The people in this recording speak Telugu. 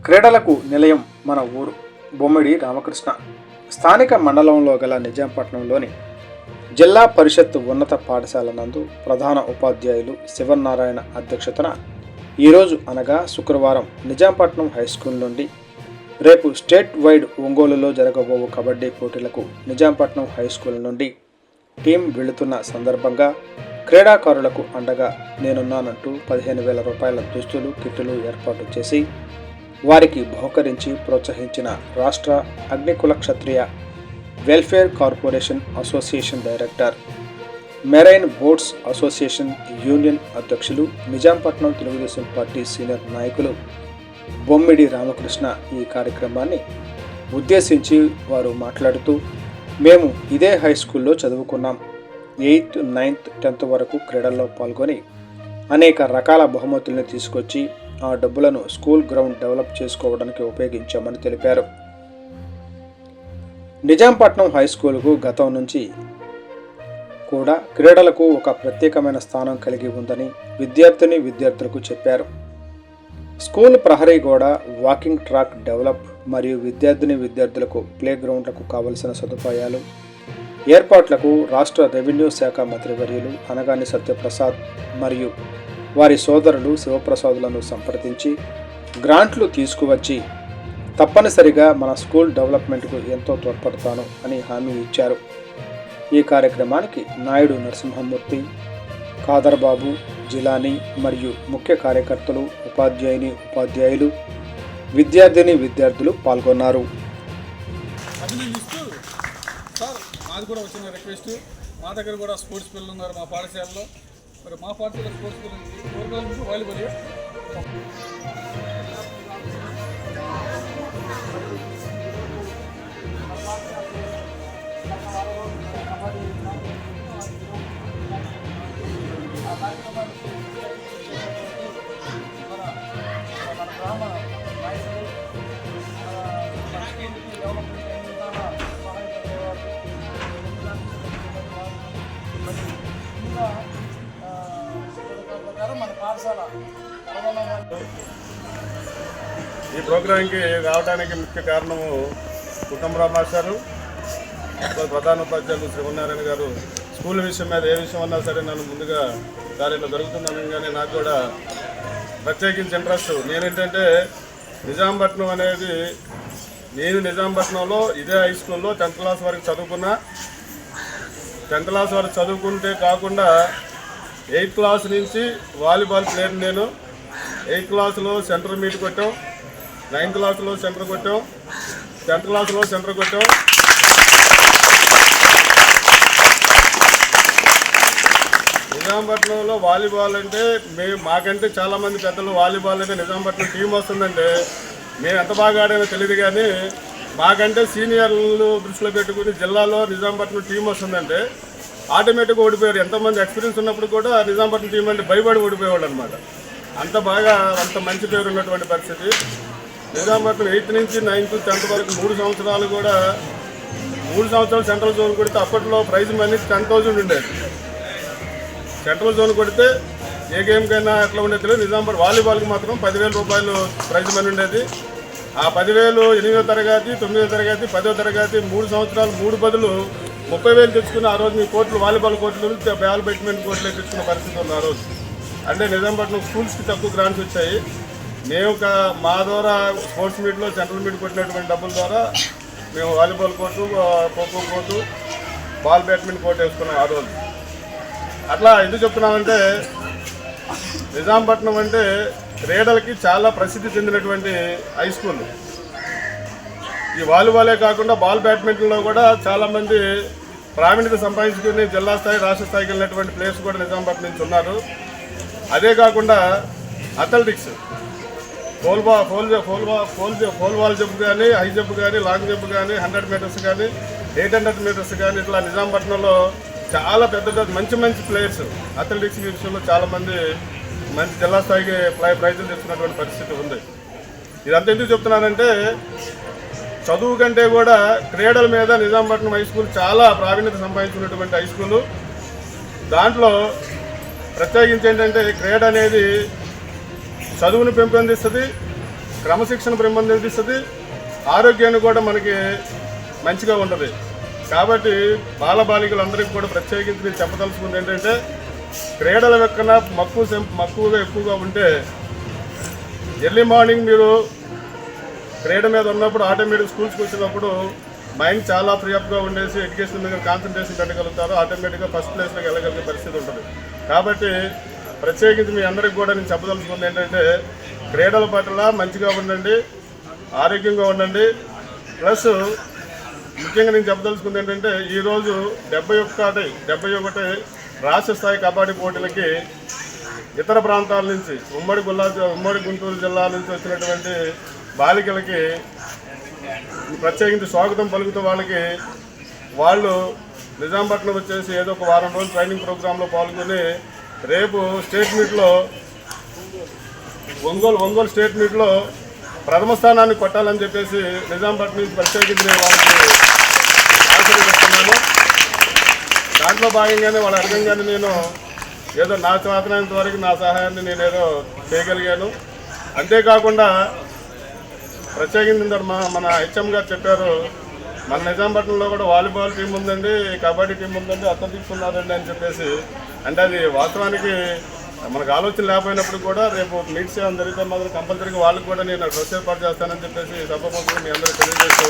క్రీడలకు నిలయం మన ఊరు బొమ్మిడి రామకృష్ణ. స్థానిక మండలంలో గల నిజాంపట్నంలోని జిల్లా పరిషత్ ఉన్నత పాఠశాల నందు ప్రధాన ఉపాధ్యాయులు శివనారాయణ అధ్యక్షతన ఈరోజు అనగా శుక్రవారం నిజాంపట్నం హైస్కూల్ నుండి రేపు స్టేట్ వైడ్ ఒంగోలులో జరగబోవు కబడ్డీ పోటీలకు నిజాంపట్నం హైస్కూల్ నుండి టీం వెళుతున్న సందర్భంగా క్రీడాకారులకు అండగా నేనున్నానంటూ 15,000 రూపాయల దుస్తులు కిట్టులు ఏర్పాటు చేసి వారికి బహుకరించి ప్రోత్సహించిన రాష్ట్ర Agnikula Kshatriya welfare corporation association director, marine boats association union అధ్యక్షులు, నిజాంపట్నం తెలుగుదేశం పార్టీ సీనియర్ నాయకులు బొమ్మిడి రామకృష్ణ ఈ కార్యక్రమాన్ని ఉద్దేశించి వారు మాట్లాడుతూ, మేము ఇదే హై స్కూల్లో చదువుకున్నాం. 8th, 9th, 10th వరకు క్రీడల్లో పాల్గొని అనేక రకాల బహుమతుల్ని తీసుకొచ్చి ఆ డబ్బులను స్కూల్ గ్రౌండ్ డెవలప్ చేసుకోవడానికి ఉపయోగించామని తెలిపారు. నిజాంపట్నం హై స్కూల్కు గతం నుంచి కూడా క్రీడలకు ఒక ప్రత్యేకమైన స్థానం కలిగి ఉందని విద్యార్థులకు చెప్పారు. స్కూల్ ప్రహరీ గోడ, వాకింగ్ ట్రాక్ డెవలప్ మరియు విద్యార్థులకు ప్లే గ్రౌండ్లకు కావలసిన సదుపాయాలు ఏర్పాట్లకు రాష్ట్ర రెవెన్యూ శాఖ మంత్రివర్యులు అనగాని సత్యప్రసాద్ మరియు వారి సోదరులు శివప్రసాదులను సంప్రదించి గ్రాంట్లు తీసుకువచ్చి తప్పనిసరిగా మన స్కూల్ డెవలప్మెంట్కు ఎంతో తోడ్పడతాను అని హామీ ఇచ్చారు. ఈ కార్యక్రమానికి నాయుడు నరసింహమూర్తి, ఖాదర్బాబు, జిలానీ మరియు ముఖ్య కార్యకర్తలు, ఉపాధ్యాయులు, విద్యార్థులు పాల్గొన్నారు. మాది కూడా వచ్చిన రిక్వెస్ట్, మా దగ్గర కూడా స్పోర్ట్స్ పిల్లలు ఉన్నారు మా పాఠశాలలో. మరి మా పాఠశాల స్పోర్ట్స్ పిల్లలకి వాలీబాల్ ఈ ప్రోగ్రాంకి రావడానికి ముఖ్య కారణము కుటుంబరావు మాస్టారు, ప్రధాన ఉపాధ్యాయులు శివనారాయణ గారు. స్కూల్ విషయం మీద ఏ విషయం అన్నా సరే నన్ను ముందుగా సార్ ఇట్లా జరుగుతున్నాను, కానీ నాకు కూడా ప్రత్యేకించి ఇంట్రెస్ట్. నేనేంటంటే నిజాంపట్నం అనేది, నేను నిజాంపట్నంలో ఇదే హై స్కూల్లో 10th క్లాస్ వరకు చదువుకున్నా. 10th క్లాస్ వరకు చదువుకుంటే కాకుండా 8th క్లాస్ నుంచి వాలీబాల్ ప్లేయర్ నేను. 8th క్లాస్లో సెంటర్ మీట్ కొట్టాం, 9th క్లాస్లో సెంటర్ కొట్టాం, 10th క్లాస్లో సెంటర్ కొట్టాం. నిజాంపట్నంలో వాలీబాల్ అంటే మాకంటే చాలామంది పెద్దలు వాలీబాల్ అంటే నిజాంపట్నం టీం వస్తుందంటే మేము ఎంత బాగా ఆడామో తెలియదు, కానీ మాకంటే సీనియర్లు దృష్టిలో పెట్టుకుని జిల్లాలో నిజాంపట్నం టీం వస్తుందంటే ఆటోమేటిక్గా ఓడిపోయారు. ఎంతోమంది ఎక్స్పీరియన్స్ ఉన్నప్పుడు కూడా నిజాంపట్నం టీం అంటే భయపడి ఓడిపోయేవాళ్ళు అనమాట. అంత బాగా అంత మంచి పేరు ఉన్నటువంటి పరిస్థితి. నిజాంపట్నం 8th నుంచి 9th, 10th వరకు 3 సంవత్సరాలు కూడా 3 సంవత్సరాలు సెంట్రల్ జోన్ కొడితే అప్పట్లో ప్రైజ్ మనీ 10,000 ఉండేది. సెంట్రల్ జోన్ కొడితే ఏ గేమ్కైనా ఎట్లా ఉండేది. నిజాంపట్నం వాలీబాల్కి మాత్రం 10,000 రూపాయలు ప్రైజ్ మనీ ఉండేది. ఆ 10,000 8వ తరగతి, 9వ తరగతి, 10వ తరగతి 3 సంవత్సరాలు 3 బదులు 30,000 తెచ్చుకుని ఆ రోజు మీ కోర్టులు వాలీబాల్ కోర్టులు బాల్ బ్యాడ్మింటన్ కోర్టులు తెచ్చుకున్న పరిస్థితి ఉంది ఆ రోజు. అంటే నిజాంపట్నం స్కూల్స్కి తక్కువ గ్రాంట్స్ వచ్చాయి. మేము మా ద్వారా స్పోర్ట్స్ మీట్లో సెంట్రల్ మీట్ కొట్టినటువంటి డబ్బుల ద్వారా మేము volleyball court, kho kho court, ball badminton court వేసుకున్నాం ఆ రోజు. అట్లా ఎందుకు చెప్తున్నామంటే నిజాంపట్నం అంటే క్రీడలకి చాలా ప్రసిద్ధి చెందినటువంటి హై స్కూల్. ఈ వాలీబాలే కాకుండా బాల్ బ్యాడ్మింటన్లో కూడా చాలామంది ప్రావీణ్యత సంపాదించుకుని జిల్లా స్థాయి, రాష్ట్ర స్థాయికి వెళ్ళినటువంటి ప్లేయర్స్ కూడా నిజాంపట్నం నుంచి ఉన్నారు. అదే కాకుండా అథ్లెటిక్స్, పోల్ బాల్ జంప్ కానీ, హై జంప్ కానీ, లాంగ్ జంప్ కానీ, 100 మీటర్స్ కానీ, 800 మీటర్స్ కానీ, ఇట్లా నిజాంపట్నంలో చాలా పెద్ద మంచి ప్లేయర్స్ అథ్లెటిక్స్ విషయంలో చాలామంది మంచి జిల్లా స్థాయికి ప్రైజులు తెచ్చుకున్నటువంటి పరిస్థితి ఉంది. ఇదంతా ఎందుకు చెప్తున్నానంటే చదువు కంటే కూడా క్రీడల మీద నిజాంపట్నం హై స్కూల్ చాలా ప్రావీణ్యత సంపాదించుకున్నటువంటి హై స్కూలు. దాంట్లో ప్రత్యేకించి ఏంటంటే క్రీడ అనేది చదువును పెంపొందిస్తుంది, క్రమశిక్షణ పెంపొందిస్తుంది, ఆరోగ్యాన్ని కూడా మనకి మంచిగా ఉంటుంది. కాబట్టి బాలబాలికలందరికీ కూడా ప్రత్యేకించి నేను చెప్పదలుచుకుంది ఏంటంటే క్రీడల వెక్కన మక్కువగా ఎక్కువగా ఉంటే ఎర్లీ మార్నింగ్ మీరు క్రీడ మీద ఉన్నప్పుడు ఆటోమేటిక్ స్కూల్స్కి వచ్చినప్పుడు మైండ్ చాలా ఫ్రీఅప్గా ఉండేసి ఎడ్యుకేషన్ మీద కాన్సన్ట్రేషన్ పెట్టగలుగుతారు, ఆటోమేటిక్గా ఫస్ట్ ప్లేస్లోకి వెళ్ళగలిగే పరిస్థితి ఉంటుంది. కాబట్టి ప్రత్యేకించి మీ అందరికీ కూడా నేను చెప్పదలుచుకుంది ఏంటంటే క్రీడల పట్ల మంచిగా ఉండండి, ఆరోగ్యంగా ఉండండి. ప్లస్ ముఖ్యంగా నేను చెప్పదలుచుకుంది ఏంటంటే ఈరోజు 71 రాష్ట్ర స్థాయి కబడ్డీ పోటీలకి ఇతర ప్రాంతాల నుంచి ఉమ్మడి గుంటూరు జిల్లా నుంచి వచ్చినటువంటి బాలికలకి ప్రత్యేకించి స్వాగతం పలుకుతూ వాళ్ళు నిజాంపట్నం వచ్చేసి ఏదో ఒక వారం రోజులు ట్రైనింగ్ ప్రోగ్రాంలో పాల్గొని రేపు స్టేట్ మీట్లో ఒంగోలు స్టేట్ మీట్లో ప్రథమ స్థానాన్ని కొట్టాలని చెప్పేసి నిజాంపట్నం నుంచి ప్రత్యేకించి నేను వాళ్ళకి ఆశీర్వదిస్తున్నాను. దాంట్లో భాగంగానే వాళ్ళు అడగంగానే నేను ఏదో నా చేతనంత వరకు నా సహాయాన్ని నేను ఏదో చేయగలిగాను. అంతేకాకుండా ప్రత్యేకించి మన హెచ్ఎం గారు చెప్పారు, మన నిజాంపట్నంలో కూడా వాలీబాల్ టీం ఉందండి, కబడ్డీ టీం ఉందండి, అథ్లెటిక్స్ ఉన్నారండి అని చెప్పేసి. అంటే అది వాస్తవానికి మనకు ఆలోచన లేకపోయినప్పుడు కూడా రేపు మీట్స్ ఏమైనా జరిగితే మాత్రం కంపల్సరీగా వాళ్ళకి కూడా నేను డ్రెస్ ఏర్పాటు చేస్తానని చెప్పేసి సభాముఖంగా మీ అందరూ తెలియజేస్తూ